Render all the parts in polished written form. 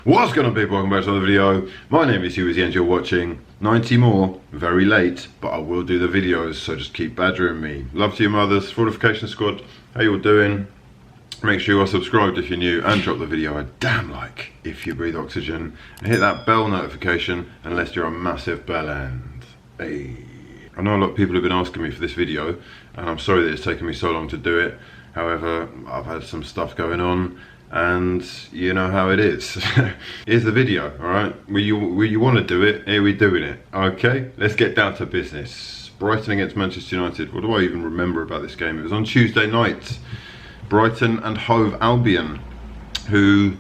What's going on, people? Welcome back to another video. My name is hughwizzy and you're watching 90 more. Very late, but I will do the videos, so just keep badgering me. Love to your mothers. Fortification squad, how you all doing? Make sure you are subscribed if you're new, and drop the video a damn like if you breathe oxygen, and hit that bell notification unless you're a massive bell end. Hey. I know a lot of people have been asking me for this video, and I'm sorry that it's taken me so long to do it. However, I've had some stuff going on, and you know how it is. Here's the video, alright? Will you want to do it? Here we're doing it. Okay, let's get down to business. Brighton against Manchester United. What do I even remember about this game? It was on Tuesday night. Brighton and Hove Albion, who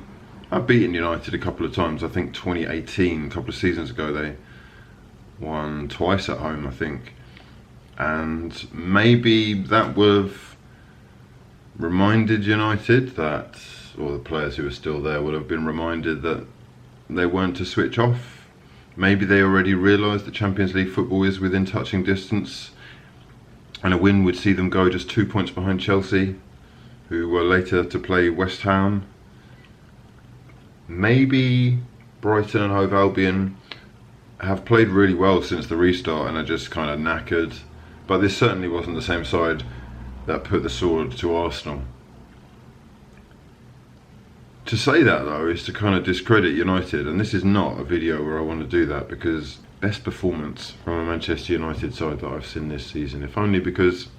have beaten United a couple of times. I think 2018, a couple of seasons ago, they won twice at home, I think. And maybe that would have reminded United that, or the players who are still there would have been reminded that they weren't to switch off. Maybe they already realised that Champions League football is within touching distance, and a win would see them go just 2 points behind Chelsea, who were later to play West Ham. Maybe Brighton and Hove Albion have played really well since the restart and are just kind of knackered, but this certainly wasn't the same side that put the sword to Arsenal. To say that though is to kind of discredit United, and this is not a video where I want to do that, because best performance from a Manchester United side that I've seen this season, if only because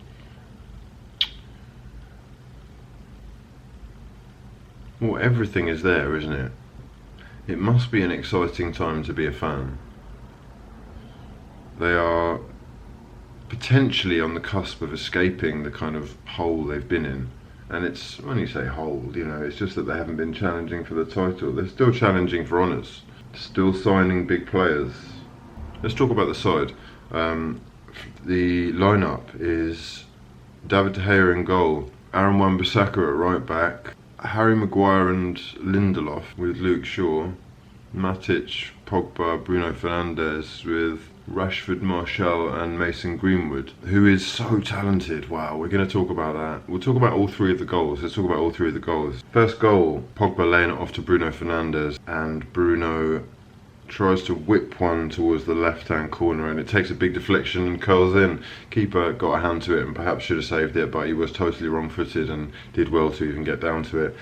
well, everything is there, isn't it? It must be an exciting time to be a fan. They are potentially on the cusp of escaping the kind of hole they've been in. And it's, when you say hole, you know, it's just that they haven't been challenging for the title. They're still challenging for honours, still signing big players. Let's talk about the side. The lineup is David De Gea in goal, Aaron Wan-Bissaka at right back, Harry Maguire and Lindelof with Luke Shaw, Matic, Pogba, Bruno Fernandes with Rashford, Martial and Mason Greenwood, who is so talented. Wow, we're going to talk about that. We'll talk about all three of the goals. Let's talk about all three of the goals. First goal, Pogba laying it off to Bruno Fernandes, and Bruno tries to whip one towards the left-hand corner, and it takes a big deflection and curls in. Keeper got a hand to it and perhaps should have saved it, but he was totally wrong-footed and did well to even get down to it.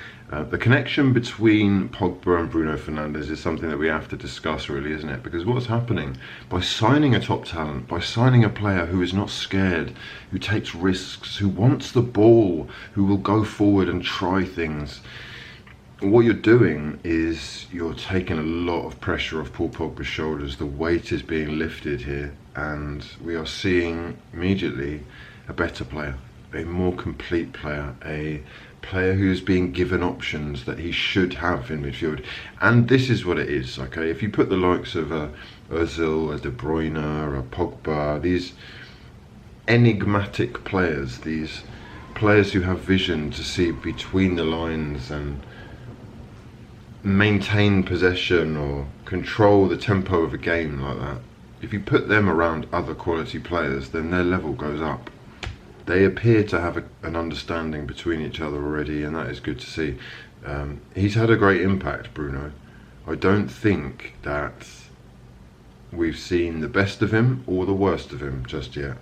The connection between Pogba and Bruno Fernandes is something that we have to discuss, really, isn't it? Because what's happening? By signing a top talent, by signing a player who is not scared, who takes risks, who wants the ball, who will go forward and try things, what you're doing is you're taking a lot of pressure off Paul Pogba's shoulders. The weight is being lifted here, and we are seeing immediately a better player, a more complete player, a player who's being given options that he should have in midfield. And this is what it is, okay? If you put the likes of Ozil, a De Bruyne, a Pogba, these enigmatic players, these players who have vision to see between the lines and maintain possession or control the tempo of a game like that, if you put them around other quality players, then their level goes up. They appear to have an understanding between each other already, and that is good to see. He's had a great impact, Bruno. I don't think that we've seen the best of him or the worst of him just yet.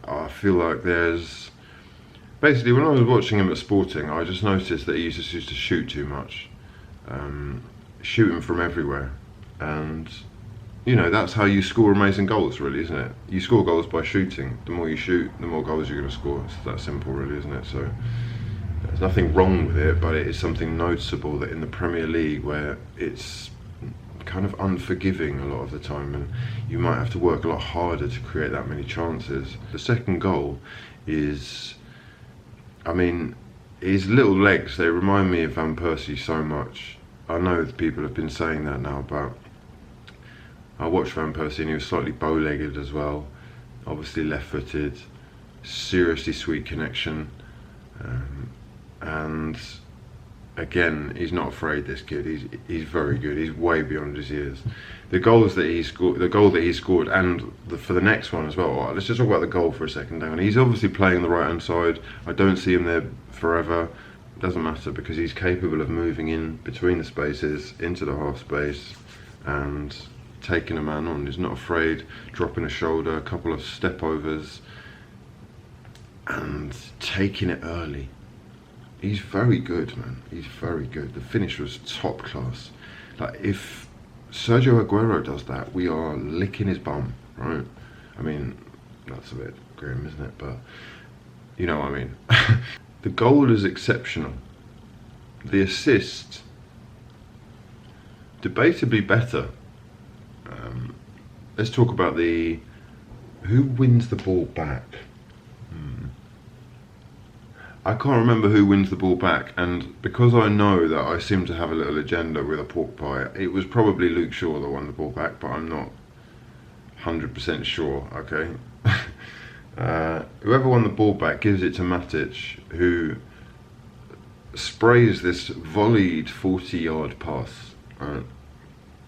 I feel like there's... Basically, when I was watching him at Sporting, I just noticed that he used to shoot too much. Shooting from everywhere, and you know, that's how you score amazing goals, really, isn't it? You score goals by shooting. The more you shoot, the more goals you're going to score. It's that simple, really, isn't it? So there's nothing wrong with it, but it is something noticeable that in the Premier League, where it's kind of unforgiving a lot of the time, and you might have to work a lot harder to create that many chances. The second goal is, I mean, his little legs, they remind me of Van Persie so much. I know that people have been saying that now, but I watched Van Persie and he was slightly bow-legged as well. Obviously left-footed, seriously sweet connection. And again, he's not afraid. This kid, he's very good. He's way beyond his years. The goals that he scored, the goal that he scored, and for the next one as well. All right, let's just talk about the goal for a second. Down, he's obviously playing the right hand side. I don't see him there forever. Doesn't matter, because he's capable of moving in between the spaces into the half space and taking a man on. He's not afraid, dropping a shoulder, a couple of step overs, and taking it early. He's very good, man. He's very good. The finish was top class. Like, if Sergio Aguero does that, we are licking his bum, right? I mean, that's a bit grim, isn't it? But you know what I mean. The goal is exceptional. The assist, debatably better. Let's talk about who wins the ball back. I can't remember who wins the ball back, and because I know that I seem to have a little agenda with a pork pie, it was probably Luke Shaw that won the ball back, but I'm not 100% sure, okay? Whoever won the ball back gives it to Matic, who sprays this volleyed 40-yard pass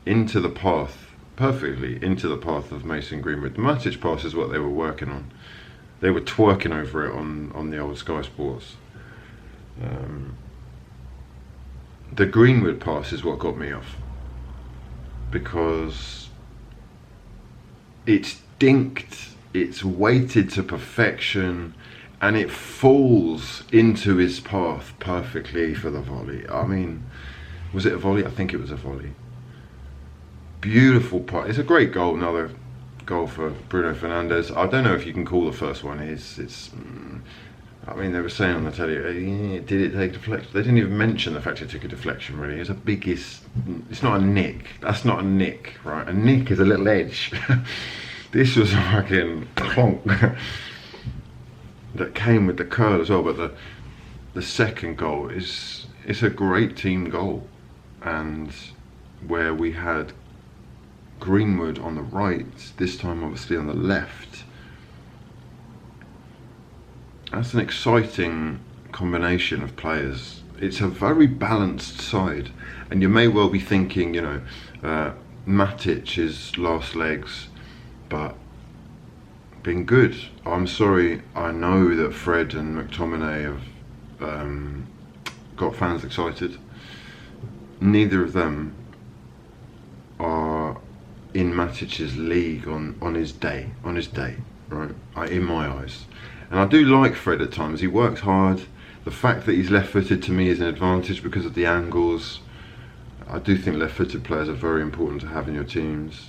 into the path, perfectly into the path of Mason Greenwood. The Matic pass is what they were working on. They were twerking over it on the old Sky Sports. The Greenwood pass is what got me off, because it's dinked, it's weighted to perfection, and it falls into his path perfectly for the volley. I mean, was it a volley? I think it was a volley. Beautiful pass. It's a great goal. Another goal for Bruno Fernandes. I don't know if you can call the first one. I mean, they were saying on the telly, did it take deflection? They didn't even mention the fact it took a deflection, really. It's it's not a nick. That's not a nick, right? A nick is a little edge. This was a fucking clonk that came with the curl as well. But the second goal it's a great team goal, and where we had Greenwood on the right, this time obviously on the left. That's an exciting combination of players. It's a very balanced side, and you may well be thinking, Matic's last legs, but been good. I'm sorry, I know that Fred and McTominay have got fans excited. Neither of them are in Matic's league on his day, right? In my eyes. And I do like Fred at times. He works hard. The fact that he's left-footed to me is an advantage because of the angles. I do think left-footed players are very important to have in your teams,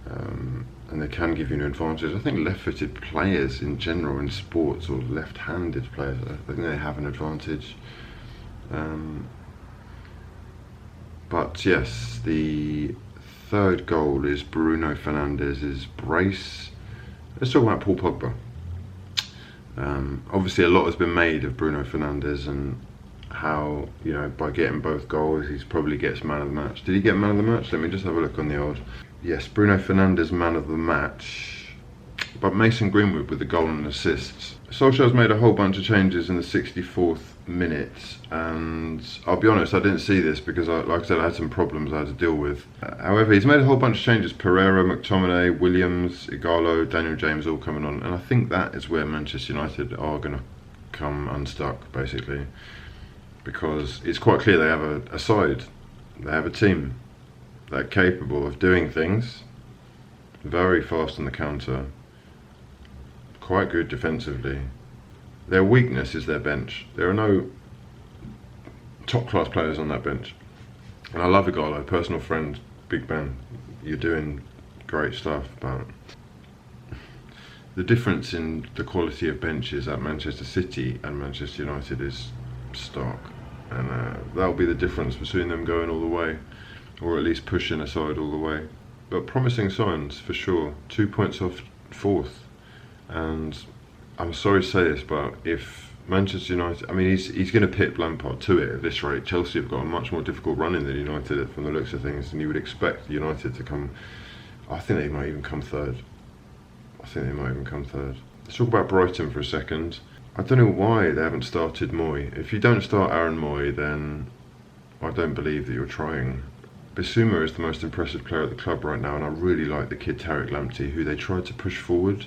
and they can give you an advantage. I think left-footed players in general in sports, or left-handed players, I think they have an advantage. But yes, the third goal is Bruno Fernandes' brace. Let's talk about Paul Pogba. Obviously a lot has been made of Bruno Fernandes and how, by getting both goals, he probably gets man of the match. Did he get man of the match? Let me just have a look on the old. Yes, Bruno Fernandes man of the match, but Mason Greenwood with the goal and assists. Solskjaer's made a whole bunch of changes in the 64th minute, and I'll be honest, I didn't see this because, like I said, I had some problems I had to deal with. However, he's made a whole bunch of changes. Pereira, McTominay, Williams, Igalo, Daniel James all coming on, and I think that is where Manchester United are going to come unstuck, basically, because it's quite clear they have a side, they have a team that are capable of doing things, very fast on the counter, quite good defensively. Their weakness is their bench. There are no top-class players on that bench. And I love Igalo, personal friend, Big Ben. You're doing great stuff, but the difference in the quality of benches at Manchester City and Manchester United is stark. And that'll be the difference between them going all the way, or at least pushing aside all the way. But promising signs, for sure. 2 points off fourth. And I'm sorry to say this, but if Manchester United, I mean, he's going to pit Lampard to it at this rate. Chelsea have got a much more difficult run in than United from the looks of things, and you would expect United to come, I think they might even come third. Let's talk about Brighton for a second. I don't know why they haven't started Moy. If you don't start Aaron Moy, then I don't believe that you're trying. Bissouma is the most impressive player at the club right now, and I really like the kid Tariq Lamptey, who they tried to push forward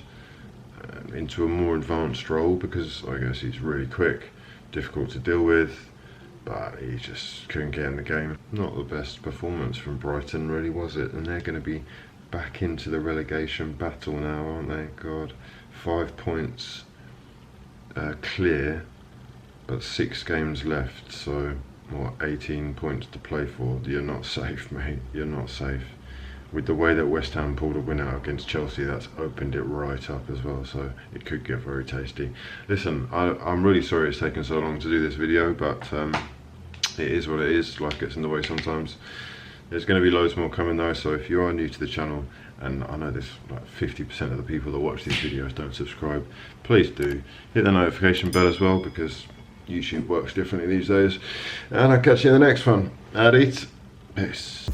into a more advanced role because I guess he's really quick, difficult to deal with, but he just couldn't get in the game. Not the best performance from Brighton, really, was it? And they're going to be back into the relegation battle now, aren't they? God, 5 points clear, but 6 games left, so what, 18 points to play for. You're not safe, mate. You're not safe. With the way that West Ham pulled a win out against Chelsea, that's opened it right up as well, so it could get very tasty. Listen, I'm really sorry it's taken so long to do this video, but it is what it is. Life gets in the way sometimes. There's going to be loads more coming though, so if you are new to the channel, and I know there's like 50% of the people that watch these videos don't subscribe, please do. Hit the notification bell as well, because YouTube works differently these days. And I'll catch you in the next one. Adit. Peace.